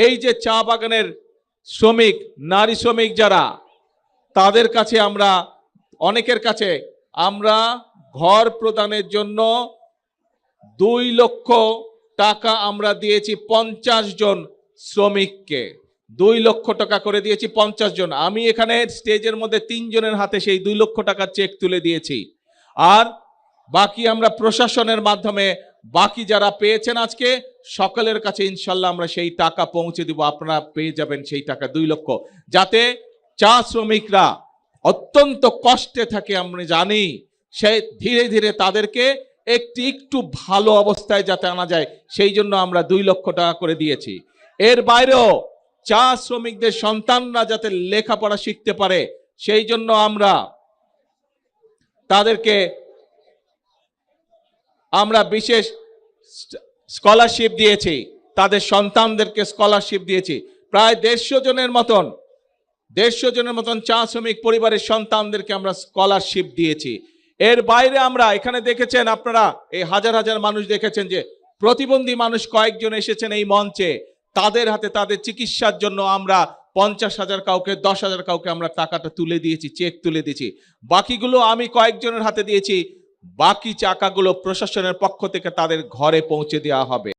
এই যে চা বাগানের শ্রমিক, নারী শ্রমিক যারা, তাদের কাছে আমরা, অনেকের কাছে আমরা ঘর প্রদানের জন্য 2 লক্ষ টাকা আমরা দিয়েছি 50 জন শ্রমিককে। 2 লক্ষ টাকা করে দিয়েছি 50 জন। আমি এখানে স্টেজের মধ্যে 3 জনের হাতে সেই 2 লক্ষ টাকার চেক তুলে দিয়েছি। আর বাকি আমরা প্রশাসনের মাধ্যমে বাকি যারা পেয়েছেন আজকে সকলের কাছে ইনশাল্লাহ আমরা সেই টাকা পৌঁছে দিব। আপনারা পেয়ে যাবেন সেই টাকা 2 লক্ষ, যাতে চা শ্রমিকরা অত্যন্ত কষ্টে থাকে আমরা জানি, সে ধীরে ধীরে তাদেরকে একটু ভালো অবস্থায় যাতে আনা যায়, সেই জন্য আমরা 2 লক্ষ টাকা করে দিয়েছি। এর বাইরেও চা শ্রমিকদের সন্তানরা যাতে লেখাপড়া শিখতে পারে, সেই জন্য আমরা তাদেরকে বিশেষ স্কলারশিপ দিয়েছি, তাদের সন্তানদেরকে স্কলারশিপ দিয়েছি। প্রায় 150 জনের মতন চা শ্রমিক পরিবারের সন্তানদেরকে আমরা স্কলারশিপ দিয়েছি। এর বাইরে আমরা এখানে দেখেছেন, আপনারা এই হাজার হাজার মানুষ দেখেছেন যে প্রতিবন্ধী মানুষ কয়েকজন এসেছেন এই মঞ্চে, তাদের হাতে তাদের চিকিৎসার জন্য আমরা 50,000 কাউকে, 10,000 কাউকে আমরা টাকাটা তুলে দিয়েছি, চেক তুলে দিয়েছি। বাকিগুলো আমি কয়েকজনের হাতে দিয়েছি, বাকি টাকাগুলো প্রশাসনের পক্ষ থেকে তাদের ঘরে পৌঁছে দেওয়া হবে।